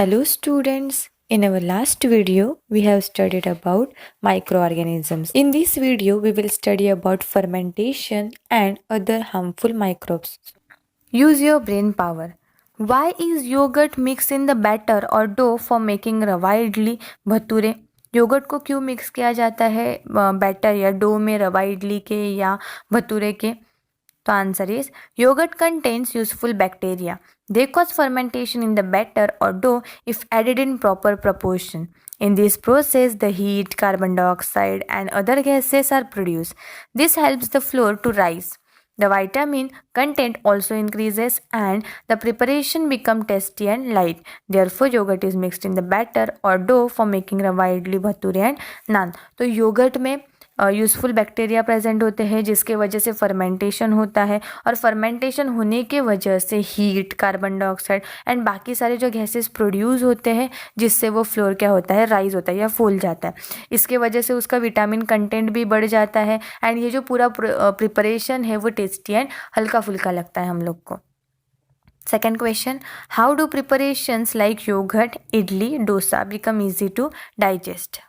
Hello students, in our last video we have studied about microorganisms. In this video we will study about fermentation and other harmful microbes. Use your brain power. Why is yogurt mixed in the batter or dough for making रवा idli bhature? Yogurt को क्यों mix किया जाता है batter या dough में रवा इडली के या भटूरे के? तो answer is yogurt contains useful bacteria. They cause fermentation in the batter or dough if added in proper proportion. In this process, the heat, carbon dioxide, and other gases are produced. This helps the flour to rise. The vitamin content also increases and the preparation becomes tasty and light. Therefore, yogurt is mixed in the batter or dough for making rava idli, bhature and naan. तो yogurt में useful bacteria present होते हैं जिसके वजह से fermentation होता है और फर्मेंटेशन होने के वजह से हीट, कार्बन डाइऑक्साइड एंड बाकी सारे जो गैसेस प्रोड्यूस होते हैं जिससे वो फ्लोर क्या होता है, राइज होता है या फूल जाता है. इसके वजह से उसका विटामिन कंटेंट भी बढ़ जाता है एंड ये जो पूरा प्रिपरेशन है वो टेस्टी एंड हल्का फुल्का लगता है हम लोग को. Second question, how do preparations like yogurt, idli, dosa become easy to digest?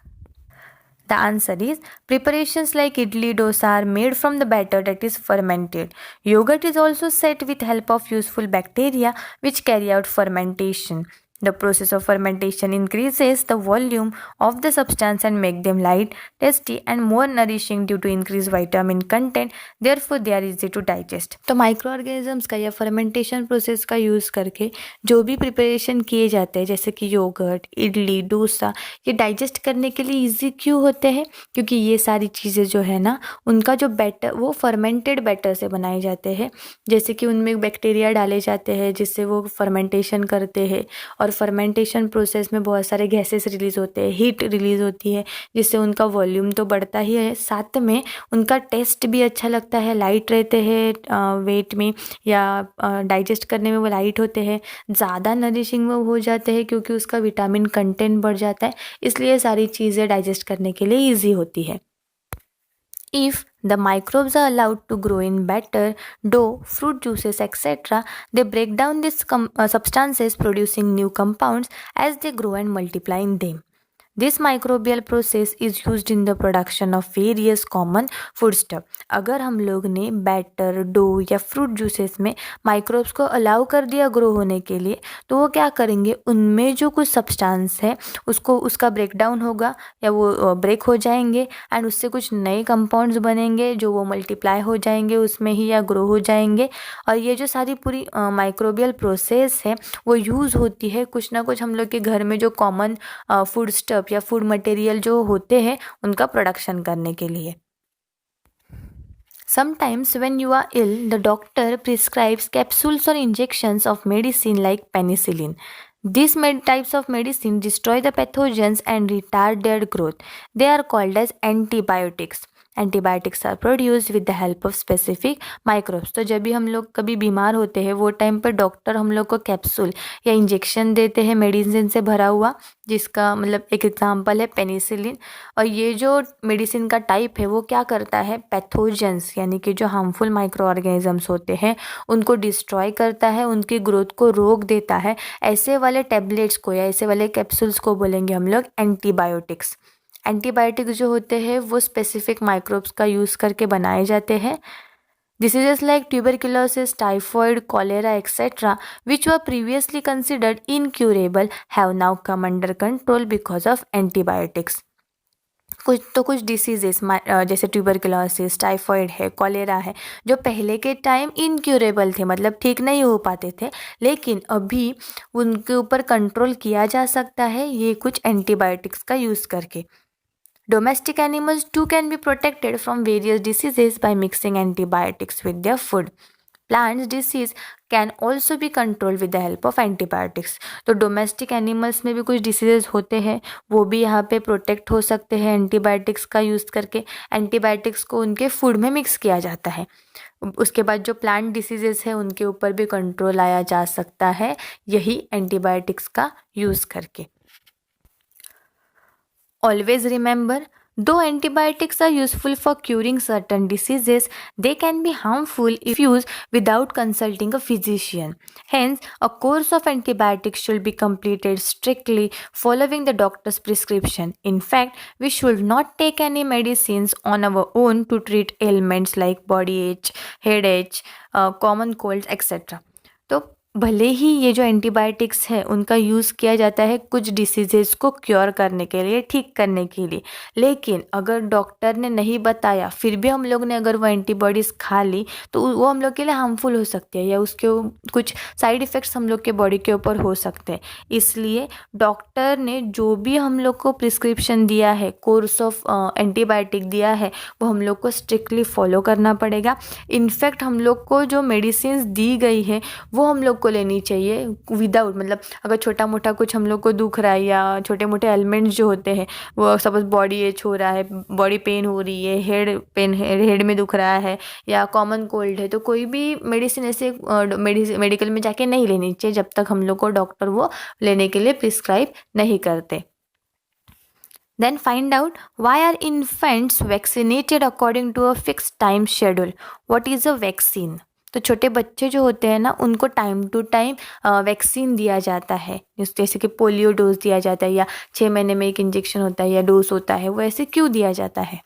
The answer is preparations like idli dosa are made from the batter that is fermented. Yogurt is also set with help of useful bacteria which carry out fermentation. The process of fermentation increases the volume of the substance and make them light, tasty and more nourishing due to increased vitamin content. Therefore, they are easy to digest. तो microorganisms का या fermentation process का use करके जो भी preparation किए जाते हैं जैसे कि योगर्ट, इडली, डोसा, ये डाइजेस्ट करने के लिए ईजी क्यों होते हैं? क्योंकि ये सारी चीज़ें जो है ना उनका जो बैटर वो फर्मेंटेड बैटर से बनाए जाते हैं. जैसे कि उनमें बैक्टीरिया डाले जाते हैं जिससे वो फर्मेंटेशन करते हैं और फर्मेंटेशन प्रोसेस में बहुत सारे गैसेस रिलीज़ होते हैं, हीट रिलीज़ होती है जिससे उनका वॉल्यूम तो बढ़ता ही है, साथ में उनका टेस्ट भी अच्छा लगता है, लाइट रहते हैं वेट में या डाइजेस्ट करने में वो लाइट होते हैं, ज़्यादा नरिशिंग वो हो जाते हैं क्योंकि उसका विटामिन कंटेंट बढ़ जाता है, इसलिए सारी चीज़ें डाइजेस्ट करने के लिए ईजी होती है. If the microbes are allowed to grow in batter, dough, fruit juices, etc., they break down these substances, producing new compounds as they grow and multiply in them. This microbial process is used in the production of various common foodstuff. अगर हम लोग ने batter, dough या fruit juices में microbes को allow कर दिया grow होने के लिए तो वो क्या करेंगे, उनमें जो कुछ सब्सटेंस है उसका ब्रेक डाउन होगा या वो ब्रेक हो जाएंगे एंड उससे कुछ नए कंपाउंड्स बनेंगे जो वो मल्टीप्लाई हो जाएंगे उसमें ही या ग्रो हो जाएंगे. और ये जो सारी पूरी माइक्रोबियल प्रोसेस है वो यूज़ होती है कुछ ना कुछ हम लोग के घर में जो कॉमन फूड स्टफ या फूड मटेरियल जो होते हैं उनका प्रोडक्शन करने के लिए. Sometimes when you are ill, the doctor prescribes capsules or injections of medicine like penicillin. These types of medicine destroy the pathogens and retard their growth. They are called as antibiotics. Antibiotics are produce with the help of specific microbes. तो जब भी हम लोग कभी बीमार होते हैं वो टाइम पर डॉक्टर हम लोग को कैप्सूल या इंजेक्शन देते हैं मेडिसिन से भरा हुआ, जिसका मतलब एक एग्जांपल है पेनिसिलिन. और ये जो मेडिसिन का टाइप है वो क्या करता है, पैथोजेंस यानी कि जो हार्मफुल माइक्रो ऑर्गेनिजम्स होते हैं उनको डिस्ट्रॉय करता है, उनकी ग्रोथ को रोक देता है. ऐसे वाले टैबलेट्स को या ऐसे वाले कैप्सूल्स को बोलेंगे हम लोग एंटीबायोटिक्स. एंटीबायोटिक्स जो होते हैं वो स्पेसिफिक माइक्रोब्स का यूज़ करके बनाए जाते हैं. Diseases like tuberculosis, typhoid, cholera, etc., which were previously considered incurable, have now come under control because of antibiotics. कुछ डिसीजेस जैसे ट्यूबरकुलोसिस, टाइफॉइड है, कॉलेरा है, जो पहले के टाइम इनक्यूरेबल थे, मतलब ठीक नहीं हो पाते थे, लेकिन अभी उनके ऊपर कंट्रोल किया जा सकता है ये कुछ एंटीबायोटिक्स का यूज़ करके. Domestic animals too can be protected from various diseases by mixing antibiotics with their food. Plants disease can also be controlled with the help of antibiotics. तो डोमेस्टिक एनिमल्स में भी कुछ डिसीजेज होते हैं वो भी यहाँ पे प्रोटेक्ट हो सकते हैं एंटीबायोटिक्स का यूज़ करके. एंटीबायोटिक्स को उनके फूड में मिक्स किया जाता है. उसके बाद जो प्लांट डिसीजेज है उनके ऊपर भी कंट्रोल आया जा सकता है यही एंटीबायोटिक्स का यूज़ करके. Always remember, Though antibiotics are useful for curing certain diseases, they can be harmful if used without consulting a physician. Hence, a course of antibiotics should be completed strictly following the doctor's prescription. In fact, we should not take any medicines on our own to treat ailments like body ache, headache, common colds, etc. तो भले ही ये जो antibiotics है उनका use किया जाता है कुछ डिसीजेस को क्योर करने के लिए, ठीक करने के लिए, लेकिन अगर डॉक्टर ने नहीं बताया फिर भी हम लोग ने अगर वो एंटीबॉडीज़ खा ली तो वो हम लोग के लिए हार्मफुल हो सकती है या उसके कुछ साइड इफ़ेक्ट्स हम लोग के बॉडी के ऊपर हो सकते हैं। इसलिए डॉक्टर ने जो भी हम लोग को प्रिस्क्रिप्शन दिया है, कोर्स ऑफ एंटीबायोटिक दिया है, वो हम लोग को स्ट्रिक्टली फॉलो करना पड़ेगा। इनफैक्ट हम लोग को जो मेडिसिन दी गई है वो हम लोग को लेनी चाहिए विदाउट, मतलब अगर छोटा मोटा कुछ हम लोग को दुख रहा है या छोटे मोटे एलिमेंट्स जो होते हैं, वो सपोज बॉडी एच हो रहा है, बॉडी पेन हो रही है, हेड पेन है, हेड में दुख रहा है या कॉमन कोल्ड है, तो कोई भी मेडिसिन ऐसे मेडिकल में जाके नहीं लेनी चाहिए जब तक हम लोग को डॉक्टर वो लेने के लिए प्रिस्क्राइब नहीं करते। Then find out, why are infants vaccinated according to a fixed time schedule? What is a vaccine? तो छोटे बच्चे जो होते हैं ना उनको टाइम टू टाइम वैक्सीन दिया जाता है, जैसे कि पोलियो डोज दिया जाता है या 6 महीने में एक इंजेक्शन होता है या डोज होता है। वो ऐसे क्यों दिया जाता है?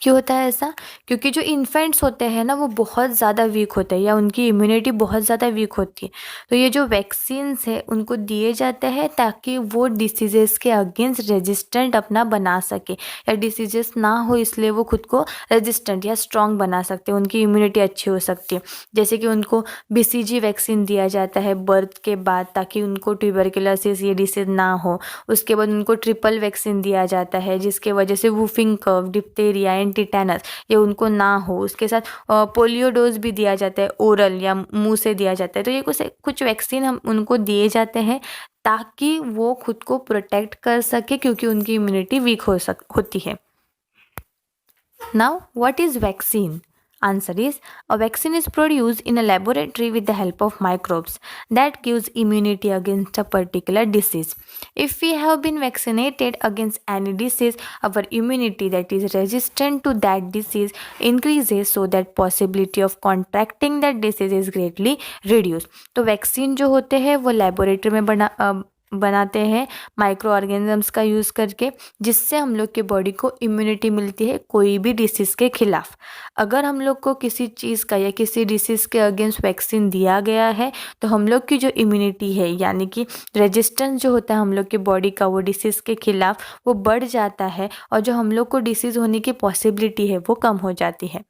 क्यों होता है ऐसा? क्योंकि जो इन्फेंट्स होते हैं ना वो बहुत ज़्यादा वीक होते हैं या उनकी इम्यूनिटी बहुत ज़्यादा वीक होती है, तो ये जो वैक्सीन्स है उनको दिए जाते हैं ताकि वो डिसीजेस के अगेंस्ट रेजिस्टेंट अपना बना सके या डिसीजेस ना हो, इसलिए वो खुद को रेजिस्टेंट या स्ट्रॉन्ग बना सकते हैं, उनकी इम्यूनिटी अच्छी हो सकती है। जैसे कि उनको BCG वैक्सीन दिया जाता है बर्थ के बाद ताकि उनको ट्यूबरकुलोसिस ये डिसीज ना हो। उसके बाद उनको ट्रिपल वैक्सीन दिया जाता है जिसके वजह से वुफिंग कफ, डिप्थीरिया, टिटेनस ये उनको ना हो। उसके साथ पोलियो डोज भी दिया जाता है, ओरल या मुंह से दिया जाता है। तो ये कुछ वैक्सीन हम उनको दिए जाते हैं ताकि वो खुद को प्रोटेक्ट कर सके क्योंकि उनकी इम्यूनिटी वीक होती है। Now what is vaccine? Answer is, a vaccine is produced in a laboratory with the help of microbes that gives immunity against a particular disease. If we have been vaccinated against any disease, our immunity that is resistant to that disease increases so that possibility of contracting that disease is greatly reduced. तो vaccine जो होते हैं वो laboratory में बनाते हैं micro organisms का use करके, जिससे हम लोग के बॉडी को इम्यूनिटी मिलती है कोई भी डिसीज़ के खिलाफ। अगर हम लोग को किसी चीज़ का या किसी डिसीज़ के अगेंस्ट वैक्सीन दिया गया है तो हम लोग की जो इम्यूनिटी है यानी कि रेजिस्टेंस जो होता है हम लोग के बॉडी का वो डिसीज़ के खिलाफ वो बढ़ जाता है और जो हम लोग को डिसीज़ होने की पॉसिबिलिटी है वो कम हो जाती है।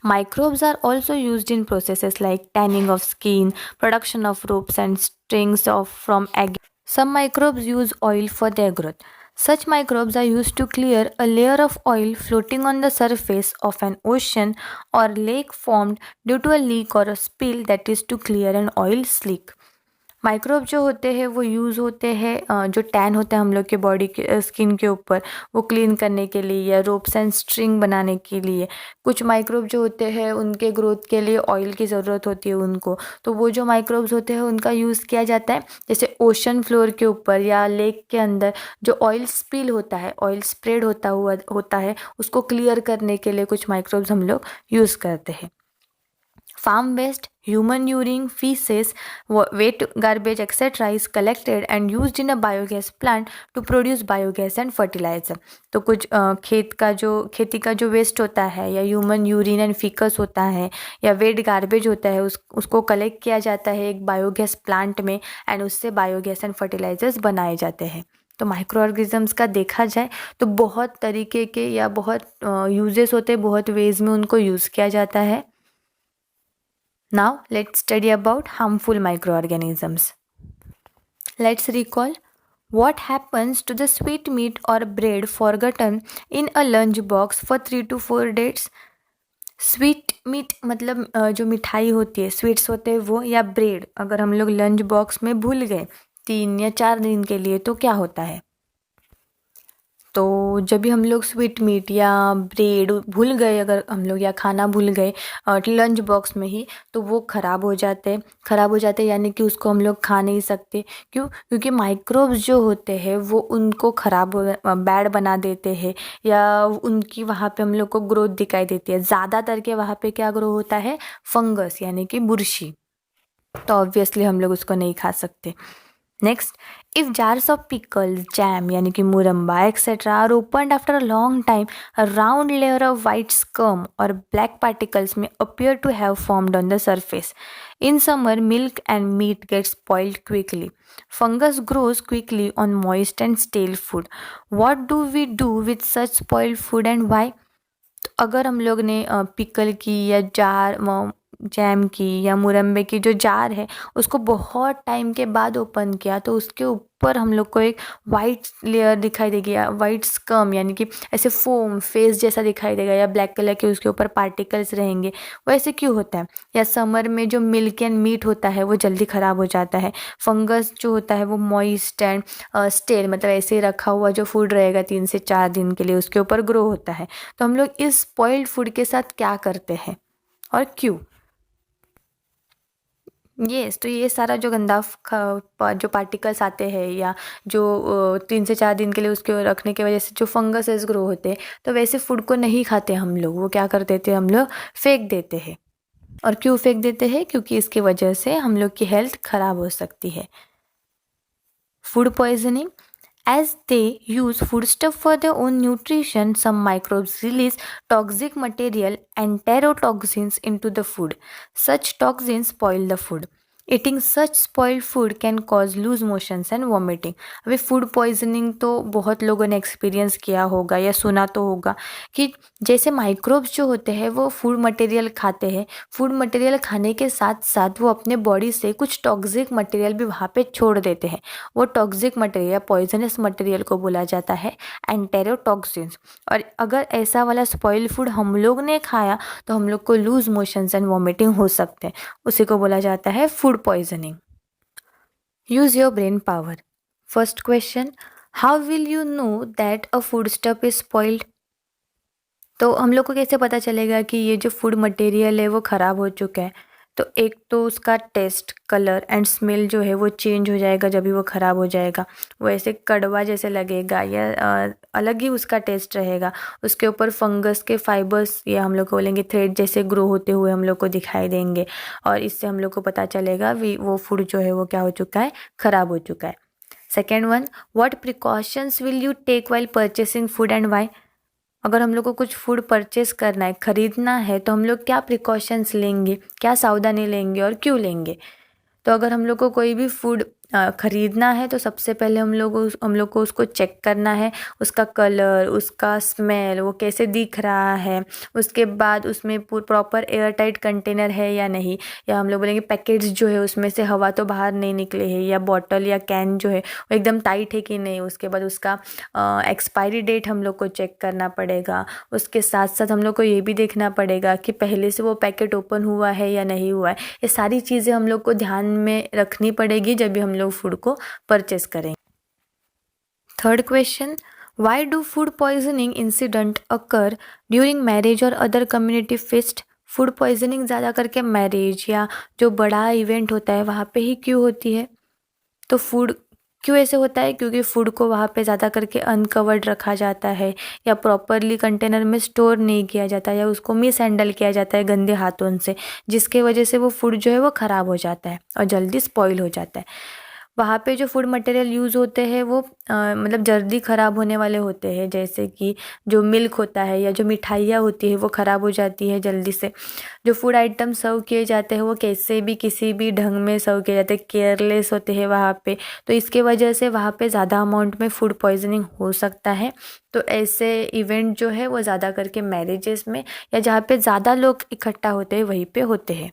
Microbes are also used in processes like tanning of skin, production of ropes and strings from egg. Some microbes use oil for their growth. Such microbes are used to clear a layer of oil floating on the surface of an ocean or lake formed due to a leak or a spill, that is to clear an oil slick. Microbe जो होते हैं वो use होते हैं जो tan होता है हम लोग के बॉडी के स्किन के ऊपर वो क्लीन करने के लिए या रोप्स एंड स्ट्रिंग बनाने के लिए। कुछ माइक्रोब जो होते हैं उनके ग्रोथ के लिए ऑयल की ज़रूरत होती है उनको, तो वो जो माइक्रोब्स होते हैं उनका यूज़ किया जाता है जैसे ओशन फ्लोर के ऊपर या लेक के अंदर जो ऑयल स्पिल होता है, ऑयल स्प्रेड होता है उसको क्लियर करने के लिए कुछ माइक्रोब्स हम लोग यूज़ करते हैं। Farm waste, human urine, feces, wet garbage, etc. is collected and used in a biogas plant to produce biogas and fertilizer. तो कुछ खेती का जो वेस्ट होता है या ह्यूमन यूरिन एंड फीकस होता है या वेट गार्बेज होता है उसको कलेक्ट किया जाता है एक बायोगैस प्लांट में एंड उससे बायोगैस एंड फर्टिलाइजर्स बनाए जाते हैं। तो माइक्रो ऑर्गेनिजम्स का देखा जाए तो बहुत तरीके के या बहुत यूजेस होते हैं, बहुत वेज में उनको यूज़ किया जाता है। Now let's study about harmful microorganisms. Let's recall what happens to the sweetmeat or bread forgotten in a lunch box for 3 to 4 days. Sweet meet मतलब जो मिठाई होती है, स्वीट्स होते हैं वो, या ब्रेड अगर हम लोग लंच बॉक्स में भूल गए 3 या 4 दिन के लिए तो क्या होता है? तो जब भी हम लोग स्वीट मीट या ब्रेड भूल गए, अगर हम लोग या खाना भूल गए लंच बॉक्स में ही, तो वो ख़राब हो जाते हैं। ख़राब हो जाते हैं यानी कि उसको हम लोग खा नहीं सकते। क्यों? क्योंकि माइक्रोब्स जो होते हैं वो उनको बैड बना देते हैं, या उनकी वहाँ पे हम लोग को ग्रोथ दिखाई देती है। ज़्यादातर के वहाँ पे क्या ग्रो होता है? फंगस यानी कि बुरशी। तो ऑब्वियसली हम लोग उसको नहीं खा सकते। Next, if jars of pickles, jam यानी कि मुरम्बा etc. are opened after a long time, a round layer of white scum or black particles may appear to have formed on the surface. In summer, milk and meat get spoiled quickly. Fungus grows quickly on moist and stale food. What do we do with such spoiled food and why? तो अगर हम लोग ने pickle की या jam की या मुरम्बे की जो जार है उसको बहुत टाइम के बाद ओपन किया, तो उसके ऊपर हम लोग को एक वाइट लेयर दिखाई देगी, या वाइट स्कम यानी कि ऐसे फोम फेस जैसा दिखाई देगा, या ब्लैक कलर के उसके ऊपर पार्टिकल्स रहेंगे। वैसे क्यों होता है? या समर में जो मिल्क एंड मीट होता है वो जल्दी ख़राब हो जाता है। फंगस जो होता है वो मॉइस्ट एंड स्टेल, मतलब ऐसे ही रखा हुआ जो फूड रहेगा 3 से 4 दिन के लिए, उसके ऊपर ग्रो होता है। तो हम लोग इस स्पॉइल्ड फूड के साथ क्या करते हैं और क्यों? तो ये सारा जो जो पार्टिकल्स आते हैं, या जो 3 से 4 दिन के लिए उसके रखने की वजह से जो फंगसेस ग्रो होते हैं, तो वैसे फूड को नहीं खाते हम लोग। वो क्या कर देते हैं? हम लोग फेंक देते हैं। और क्यों फेंक देते हैं? क्योंकि इसकी वजह से हम लोग की हेल्थ खराब हो सकती है। Food poisoning, as they use foodstuff for their own nutrition, some microbes release toxic material and enterotoxins into the food. Such toxins spoil the food. Eating such spoiled food can cause loose motions and vomiting. अभी food poisoning तो बहुत लोगों ने experience किया होगा या सुना तो होगा कि जैसे माइक्रोब्स जो होते हैं वो फूड मटेरियल खाते हैं। फूड मटेरियल खाने के साथ साथ वो अपने बॉडी से कुछ टॉक्सिक मटेरियल भी वहाँ पे छोड़ देते हैं। वो टॉक्सिक मटेरियल या पॉइजनस मटेरियल को बोला जाता है एंटेरोटॉक्सिन्स। और अगर ऐसा वाला स्पॉइल फूड हम लोग ने खाया तो हम लोग को लूज मोशंस एंड वॉमिटिंग हो सकते हैं। उसी को बोला जाता है food poisoning. Use your brain power. First question, how will you know that a food stuff is spoiled? तो हम लोग को कैसे पता चलेगा कि ये जो फूड मटेरियल है वो ख़राब हो चुका है? तो एक तो उसका टेस्ट, कलर एंड स्मेल जो है वो चेंज हो जाएगा जब भी वो ख़राब हो जाएगा। वो ऐसे कड़वा जैसे लगेगा, या अलग ही उसका टेस्ट रहेगा। उसके ऊपर फंगस के फाइबर्स, या हम लोग को बोलेंगे थ्रेड जैसे ग्रो होते हुए हम लोग को दिखाई देंगे, और इससे हम लोग को पता चलेगा वो फूड जो है वो क्या हो चुका है? ख़राब हो चुका है। Second one, what precautions will you take while purchasing food and why? अगर हम लोग को कुछ फूड परचेस करना है, ख़रीदना है, तो हम लोग क्या प्रिकॉशंस लेंगे, क्या सावधानी लेंगे और क्यों लेंगे? तो अगर हम लोग को कोई भी फूड ख़रीदना है तो सबसे पहले हम लोग को उसको चेक करना है। उसका कलर, उसका स्मेल, वो कैसे दिख रहा है। उसके बाद उसमें प्रॉपर एयर टाइट कंटेनर है या नहीं, या हम लोग बोलेंगे पैकेट्स जो है उसमें से हवा तो बाहर नहीं निकले है, या बॉटल या कैन जो है वो एकदम टाइट है कि नहीं। उसके बाद उसका एक्सपायरी डेट हम लोग को चेक करना पड़ेगा। उसके साथ साथ हम लोग को ये भी देखना पड़ेगा कि पहले से वो पैकेट ओपन हुआ है या नहीं हुआ है। ये सारी चीज़ें हम लोग को ध्यान में रखनी पड़ेगी जब भी हम लोग फूड को परचेस करेंगे। Third question, why do food poisoning incident occur during marriage or other community fest? Food poisoning ज़्यादा करके मैरिज या जो बड़ा इवेंट होता है वहाँ पे ही क्यों होती है? तो फूड क्यों ऐसे होता है? क्योंकि फूड को वहाँ पे ज़्यादा करके अनकवर्ड रखा जाता है, या प्रॉपरली कंटेनर में स्टोर नहीं किया जाता, या उसको मिस हैंडल किया जाता है गंदे हाथों से, जिसके वजह से वो फूड जो है वो ख़राब हो जाता है और जल्दी स्पॉइल हो जाता है। वहाँ पे जो फूड मटेरियल यूज़ होते हैं वो मतलब जल्दी ख़राब होने वाले होते हैं, जैसे कि जो मिल्क होता है या जो मिठाइयाँ होती है वो ख़राब हो जाती है जल्दी से। जो फूड आइटम सर्व किए जाते हैं वो कैसे भी किसी भी ढंग में सर्व किए जाते हैं, केयरलेस होते हैं वहाँ पे। तो इसके वजह से वहाँ पे ज़्यादा अमाउंट में फूड पॉइजनिंग हो सकता है। तो ऐसे इवेंट जो है वो ज़्यादा करके मैरिजेस में या जहाँ पे ज़्यादा लोग इकट्ठा होते हैं वहीं पे होते हैं।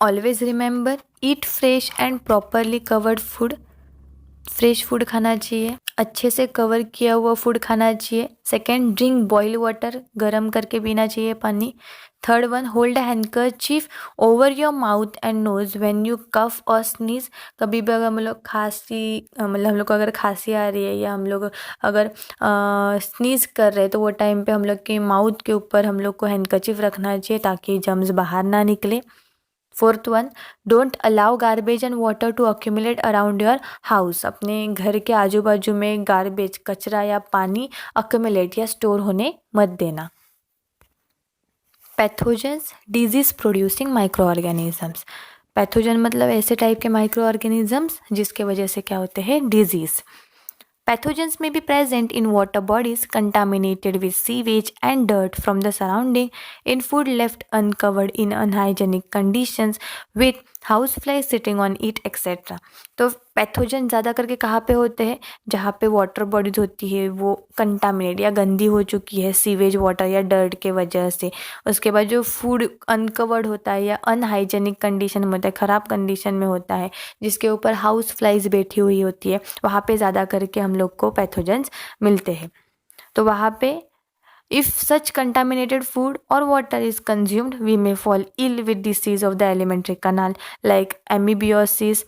Always remember, eat fresh and properly covered food. Fresh food खाना चाहिए, अच्छे से कवर किया हुआ फूड खाना चाहिए। सेकेंड, ड्रिंक बॉइल वाटर, गर्म करके पीना चाहिए पानी। Third one, hold a handkerchief over your mouth and nose when you cough or sneeze. कभी भी अगर हम लोग खांसी मतलब हम लोग को अगर खांसी आ रही है या हम लोग अगर स्नीज कर रहे हैं तो वो टाइम पे हम लोग के माउथ के ऊपर हम लोग को हैंडकरचीफ रखना चाहिए ताकि जर्म्स बाहर ना निकले। Fourth one, don't allow garbage and water to accumulate around your house. अपने घर के आजू बाजू में गार्बेज, कचरा या पानी अक्यूमुलेट या स्टोर होने मत देना। Pathogens, disease producing micro organisms. Pathogen मतलब ऐसे टाइप के माइक्रो ऑर्गेनिजम्स जिसके वजह से क्या होते हैं, disease. Pathogens may be present in water bodies contaminated with sewage and dirt from the surrounding, in food left uncovered in unhygienic conditions, with houseflies sitting on it, etc. तो pathogen ज़्यादा करके कहाँ पे होते हैं, जहाँ पे वाटर बॉडीज होती है वो कंटामिनेट या गंदी हो चुकी है सीवेज वाटर या डर्ट के वजह से। उसके बाद जो फूड अनकवर्ड होता है या अनहाइजेनिक कंडीशन में होता है, ख़राब कंडीशन में होता है, जिसके ऊपर हाउस फ्लाइज बैठी हुई होती है, वहाँ पे ज़्यादा करके हम लोग को पैथोजेंस मिलते हैं। तो वहाँ पे if such contaminated food or water is consumed, we may fall ill with disease of the alimentary canal like amoebiasis,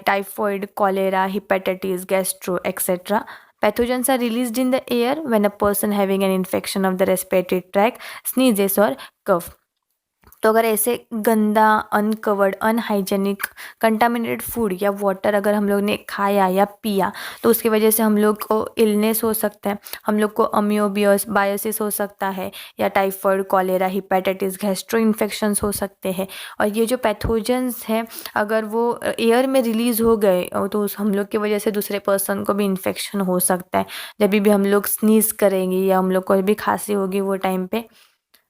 typhoid, cholera, hepatitis, gastro, etc. Pathogens are released in the air when a person having an infection of the respiratory tract sneezes or cough. तो अगर ऐसे गंदा, uncovered, unhygienic, contaminated food या water अगर हम लोग ने खाया या पिया तो उसकी वजह से हम लोग को इलनेस हो सकता है, हम लोग को अमियोबायोसिस हो सकता है या typhoid, cholera, hepatitis, gastro infections हो सकते हैं। और ये जो पैथोजेंस हैं अगर वो एयर में रिलीज़ हो गए तो उस हम लोग की वजह से दूसरे पर्सन को भी इन्फेक्शन हो सकता है। जब भी हम लोग स्नीज करेंगे या हम लोग को भी खांसी होगी वो टाइम पे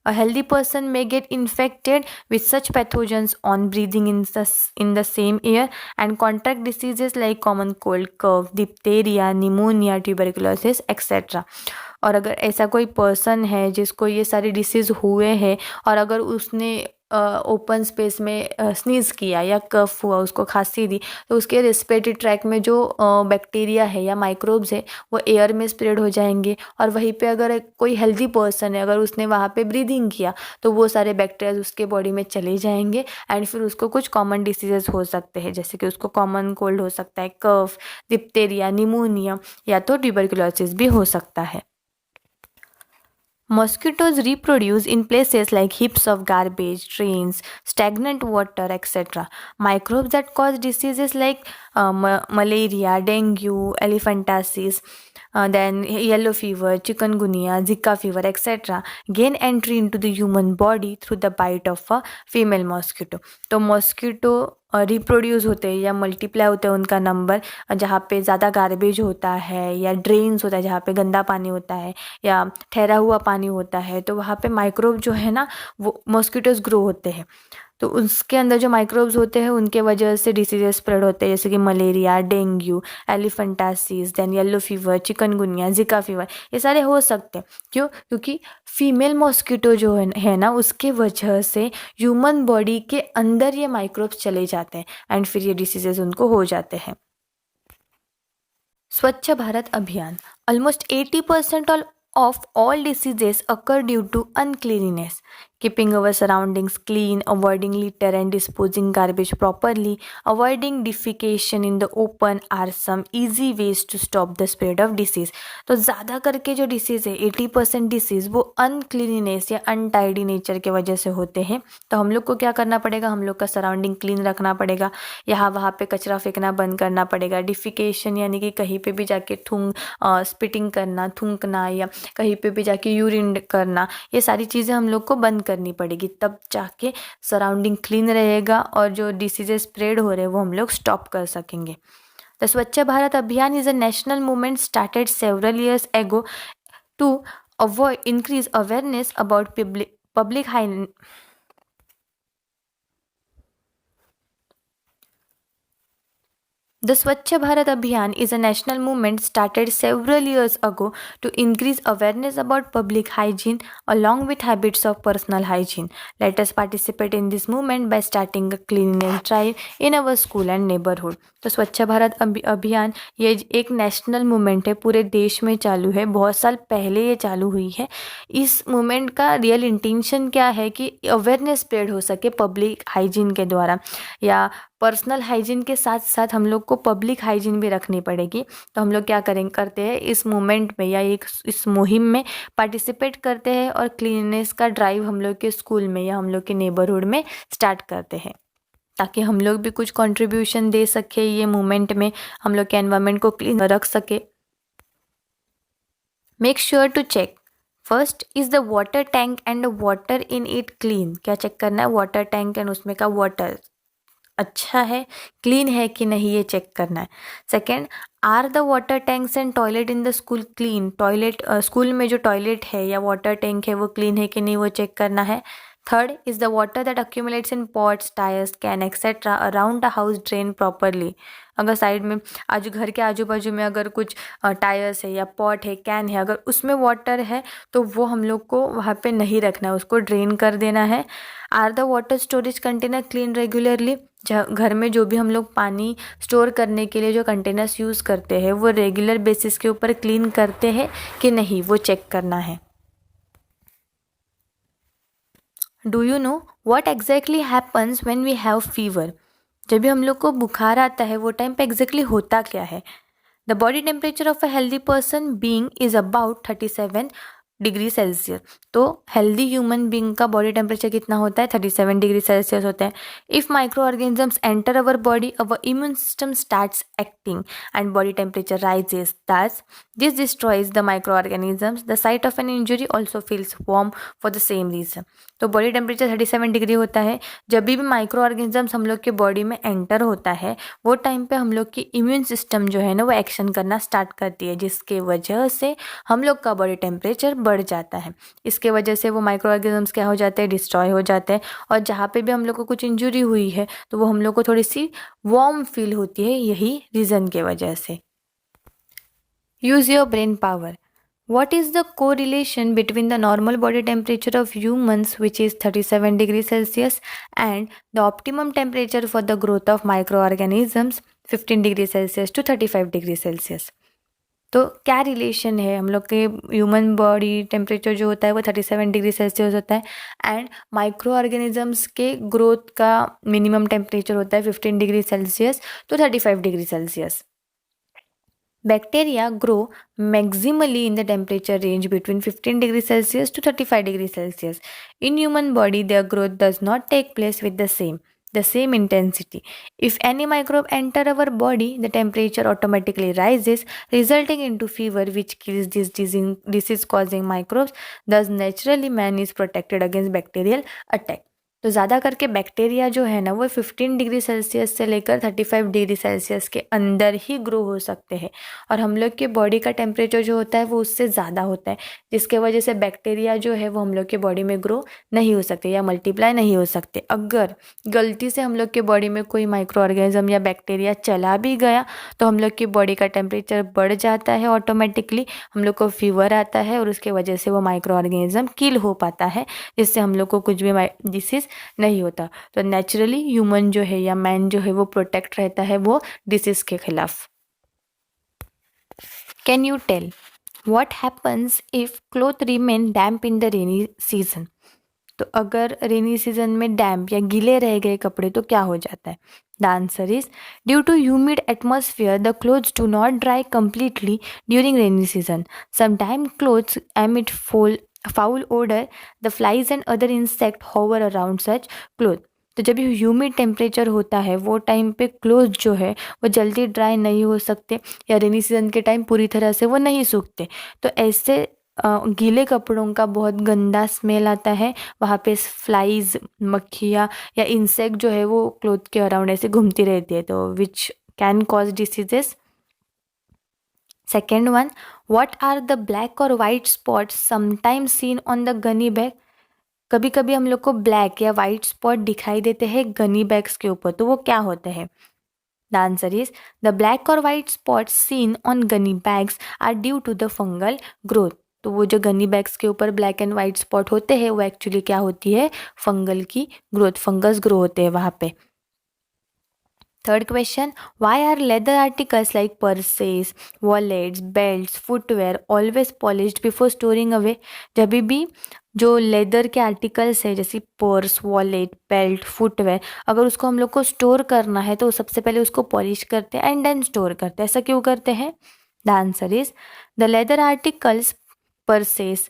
a healthy person may get infected with such pathogens on breathing in the same air and contract diseases like common cold, cough, diphtheria, pneumonia, tuberculosis, etc. और अगर ऐसा कोई पर्सन है जिसको ये सारी डिसीज़ हुए हैं और अगर उसने ओपन स्पेस में स्नीज़ किया या कफ हुआ, उसको खांसी दी, तो उसके रेस्पिरेटरी ट्रैक में जो बैक्टीरिया है या माइक्रोब्स है वो एयर में स्प्रेड हो जाएंगे। और वहीं पे अगर कोई हेल्दी पर्सन है अगर उसने वहाँ पे ब्रीदिंग किया तो वो सारे बैक्टीरिया उसके बॉडी में चले जाएंगे एंड फिर उसको कुछ कॉमन डिसीजेस हो सकते हैं, जैसे कि उसको कॉमन कोल्ड हो सकता है, कफ, डिप्थेरिया, निमोनिया या तो ट्यूबरकुलोसिस भी हो सकता है। Mosquitoes reproduce in places like heaps of garbage, drains, stagnant water, etc. Microbes that cause diseases like malaria, dengue, elephantiasis, then yellow fever, chikungunya, Zika fever, etc. gain entry into the human body through the bite of a female mosquito. तो mosquito reproduce होते हैं या multiply होते हैं उनका number जहाँ पे ज़्यादा गार्बेज होता है या ड्रेन्स होता है जहाँ पे गंदा पानी होता है या ठहरा हुआ पानी होता है, तो वहाँ पे माइक्रोब जो है ना वो मॉस्किटोज ग्रो होते हैं। तो उसके अंदर जो माइक्रोब्स होते हैं उनके वजह से डिसीजेस स्प्रेड होते हैं, जैसे कि malaria, dengue, elephantiasis, then yellow fever, chikungunya, Zika fever, ये सारे हो सकते हैं। क्यों? क्योंकि फीमेल मॉस्किटो जो है ना उसके वजह से ह्यूमन बॉडी के अंदर ये माइक्रोब्स चले जाते हैं एंड फिर ये डिसीजेस उनको हो जाते हैं। स्वच्छ भारत अभियान, almost 80% of all diseases occur due to uncleanliness. Keeping our surroundings clean, avoiding litter and disposing garbage properly, avoiding defecation in the open are some easy ways to stop the spread of disease. तो ज़्यादा करके जो disease है 80% disease वो अनक्लीननेस या untidy nature के वजह से होते हैं। तो हम लोग को क्या करना पड़ेगा, हम लोग का सराउंडिंग क्लीन रखना पड़ेगा, यहाँ वहाँ पे कचरा फेंकना बंद करना पड़ेगा, डिफिकेशन यानी कि कहीं पे भी जाके स्पिटिंग करना, थूकना या कहीं पे भी जाके यूरिन करना, ये सारी चीज़ें हम लोग को बंद करनी पड़ेगी, तब जाके सराउंडिंग क्लीन रहेगा और जो डिसीजेज स्प्रेड हो रहे हैं वो हम लोग स्टॉप कर सकेंगे। The Swachh Bharat Abhiyan is a national movement started several years ago to avoid increase awareness about public hygiene. The Swachh Bharat Abhiyan is a national movement started several years ago to increase awareness about public hygiene along with habits of personal hygiene. Let us participate in this movement by starting a cleanliness drive in our school and neighborhood. तो स्वच्छ भारत अभियान ये एक national movement है, पूरे देश में चालू है, बहुत साल पहले ये चालू हुई है. इस मूवमेंट का रियल इंटेंशन क्या है कि अवेयरनेस स्प्रेड हो सके पब्लिक हाइजीन के द्वारा, या पर्सनल हाइजीन के साथ साथ हम लोग को पब्लिक हाइजीन भी रखनी पड़ेगी. तो हम लोग क्या करते हैं इस मूवमेंट में या इस मुहिम में पार्टिसिपेट करते हैं और क्लीननेस का ड्राइव हम लोग के स्कूल में या हम लोग के नेबरहुड में स्टार्ट करते हैं, ताकि हम लोग भी कुछ कंट्रीब्यूशन दे सके ये मूवमेंट में, हम लोग के एनवायरनमेंट को क्लीन रख सके. Make sure to check first is the water tank and water in it clean. क्या चेक करना है? वाटर टैंक एंड उसमें का वाटर अच्छा है, क्लीन है कि नहीं, ये चेक करना है. Second, are the water tanks and toilet in the school clean. Toilet school में जो टॉयलेट है या वाटर टैंक है वो क्लीन है कि नहीं, वो चेक करना है. Third, is the water that accumulates in pots, tyres, can etcetera around the house drain properly. अगर साइड में घर के आजू बाजू में अगर कुछ टायर्स है या पॉट है, कैन है, अगर उसमें वाटर है तो वो हम लोग को वहाँ पे नहीं रखना है, उसको ड्रेन कर देना है. Are the water storage container clean regularly. घर में जो भी हम लोग पानी स्टोर करने के लिए जो कंटेनर्स यूज़ करते हैं वो रेगुलर बेसिस के ऊपर क्लीन करते हैं कि नहीं, वो चेक करना है. Do you know what exactly happens when we have fever. जब भी हम लोग को बुखार आता है वो टाइम पे एग्जैक्टली होता क्या है? The body temperature of a healthy person being is about 37 degree Celsius. तो हेल्दी ह्यूमन बीइंग का बॉडी टेम्परेचर कितना होता है? 37 डिग्री सेल्सियस होता है. If micro organisms enter our body, our immune system starts acting and body temperature rises. Thus, this destroys the microorganisms. The site of an injury also feels warm for the same reason. तो body temperature 37 degree होता है. जब भी micro organisms हम लोग के body में enter होता है वो टाइम पे हम लोग की इम्यून सिस्टम जो है ना वो एक्शन करना स्टार्ट करती है, जिसके वजह से हम लोग का बॉडी टेम्परेचर बढ़ जाता है. इसके वजह से वो माइक्रो ऑर्गेनिजम्स क्या हो जाते हैं? डिस्ट्रॉय हो जाते हैं. और जहाँ पे भी हम लोग को कुछ इंजरी हुई है तो वो हम लोग को थोड़ी सी वार्म फील होती है, यही रीज़न के वजह से. Use your brain power. What is the correlation between the normal body temperature of humans, which is 37 degrees Celsius, and the optimum temperature for the growth of microorganisms, 15 degree Celsius to 35 degree Celsius. तो क्या relation है? हम लोग के human body temperature जो होता है वो 37 डिग्री सेल्सियस होता है एंड माइक्रो ऑर्गेनिजम्स के ग्रोथ का मिनिमम टेम्परेचर होता है 15 degree Celsius to 35 degree Celsius. Bacteria grow maximally in the temperature range between 15 degrees Celsius to 35 degrees Celsius. In human body, their growth does not take place with the same intensity. If any microbe enter our body, the temperature automatically rises, resulting into fever, which kills these disease-causing microbes. Thus, naturally, man is protected against bacterial attack. तो ज़्यादा करके bacteria जो है ना वो 15 degree Celsius से लेकर 35 degree Celsius के अंदर ही ग्रो हो सकते हैं, और हम लोग के बॉडी का टेम्परेचर जो होता है वो उससे ज़्यादा होता है, जिसके वजह से बैक्टीरिया जो है वो हम लोग के बॉडी में ग्रो नहीं हो सकते या मल्टीप्लाई नहीं हो सकते. अगर गलती से हम लोग के बॉडी में कोई माइक्रो ऑर्गेनिज्म या बैक्टीरिया चला भी गया तो हम लोग की बॉडी का टेम्परेचर बढ़ जाता है ऑटोमेटिकली, हम लोग को फीवर आता है और उसके वजह से वो माइक्रो ऑर्गेनिज्म किल हो पाता है, जिससे हम लोग को कुछ भी डिसीज़ नहीं होता. तो नेचुरली ह्यूमन जो है या मैन जो है वो प्रोटेक्ट रहता है वो डिसीज के खिलाफ. Can you tell what happens if cloth remain damp in the rainy season. तो अगर रेनी सीजन में डैम्प या गीले रह गए कपड़े तो क्या हो जाता है? The answer is due to humid atmosphere the clothes do not dry completely during rainy season. Sometimes clothes emit foul odor. The flies and other insects hover around such clothes. तो जब ह्यूमिड टेम्परेचर होता है वो time पे cloth जो है वो जल्दी ड्राई नहीं हो सकते, या रेनी सीजन के टाइम पूरी तरह से वो नहीं सूखते. तो ऐसे गीले कपड़ों का बहुत गंदा स्मेल आता है, वहाँ पे फ्लाइज, मक्खियाँ या इंसेक्ट जो है वो क्लोथ के अराउंड ऐसे घूमती रहती है, तो which can cause diseases. Second one, what are the black और white spots sometimes seen on the gunny bag. कभी कभी हम लोग को ब्लैक या वाइट स्पॉट दिखाई देते हैं गनी बैग्स के ऊपर, तो वो क्या होते हैं? The The answer is the black or white spots seen on gunny bags are due to the fungal growth. तो वो जो गनी बैग्स के ऊपर ब्लैक एंड वाइट स्पॉट होते हैं वो एक्चुअली क्या होती है, फंगल की ग्रोथ, फंगस ग्रो होते हैं वहाँ पे. Third question, why are leather articles like purses, wallets, belts, footwear always polished before storing away? जब भी जो लेदर के आर्टिकल्स है जैसे पर्स, वॉलेट, बेल्ट, फुटवेयर, अगर उसको हम लोग को स्टोर करना है तो सबसे पहले उसको पॉलिश करते हैं एंड देन स्टोर करते हैं. ऐसा क्यों करते हैं? The answer is the leather articles, purses,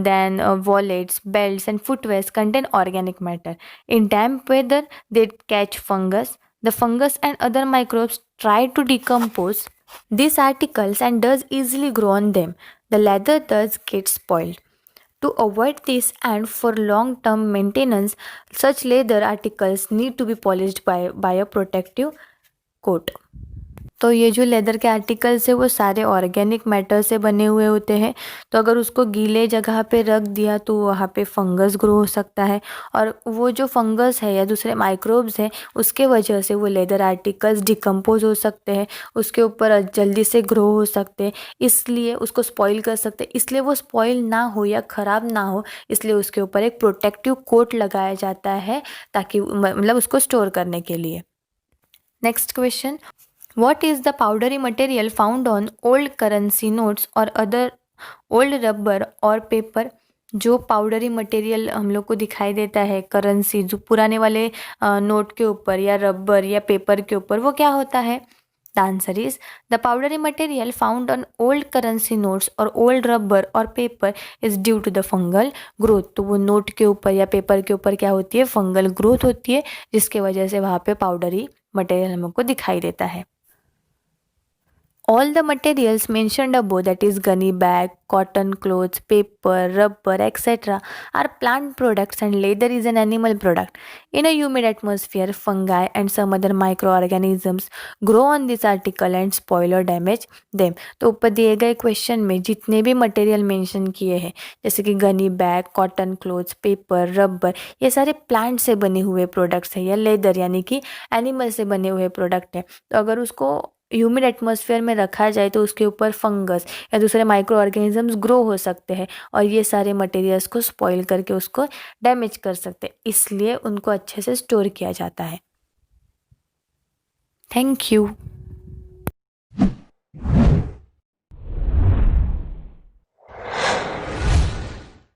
then wallets, belts and footwears contain organic matter. In damp weather, they catch fungus. The fungus and other microbes try to decompose these articles and does easily grow on them. The leather thus gets spoiled. To avoid this and for long-term maintenance, such leather articles need to be polished by a protective coat. तो ये जो leather के articles है वो सारे organic matter से बने हुए होते हैं. तो अगर उसको गीले जगह पे रख दिया तो वहाँ पे फंगस ग्रो हो सकता है और वो जो फंगस है या दूसरे माइक्रोब्स हैं उसके वजह से वो लेदर आर्टिकल्स डिकम्पोज हो सकते हैं, उसके ऊपर जल्दी से ग्रो हो सकते हैं, इसलिए उसको स्पॉइल कर सकते हैं. इसलिए वो स्पॉइल ना हो या ख़राब ना हो इसलिए उसके ऊपर एक प्रोटेक्टिव कोट लगाया जाता है ताकि मतलब उसको स्टोर करने के लिए. Next question, what is the powdery material found on old currency notes or other old rubber और पेपर? जो पाउडरी मटेरियल हम लोग को दिखाई देता है करेंसी, जो पुराने वाले नोट के ऊपर या रबर या पेपर के ऊपर, वो क्या होता है? The answer is the powdery material found on old currency notes और ओल्ड रबर और paper is due to the fungal growth. तो वो नोट के ऊपर या पेपर के ऊपर क्या होती है, फंगल ग्रोथ होती है, जिसके वजह से वहाँ पे पाउडरी मटेरियल हम लोग को दिखाई देता है. All the materials mentioned above, that is gunny bag, cotton clothes, paper, rubber, etc. are plant products and leather is an animal product. In a humid atmosphere, fungi and some other microorganisms grow on this article and spoil or damage them. तो ऊपर दिए गए question में जितने भी material mention किए हैं जैसे कि gunny bag, cotton clothes, paper, rubber, ये सारे प्लांट से बने हुए प्रोडक्ट्स हैं या लेदर यानी कि एनिमल से बने हुए प्रोडक्ट हैं. तो अगर उसको ह्यूमिड एटमॉस्फेयर में रखा जाए तो उसके ऊपर फंगस या दूसरे माइक्रो ऑर्गेनिजम्स ग्रो हो सकते हैं और ये सारे मटेरियल्स को स्पॉइल करके उसको डैमेज कर सकते हैं, इसलिए उनको अच्छे से स्टोर किया जाता है. Thank you.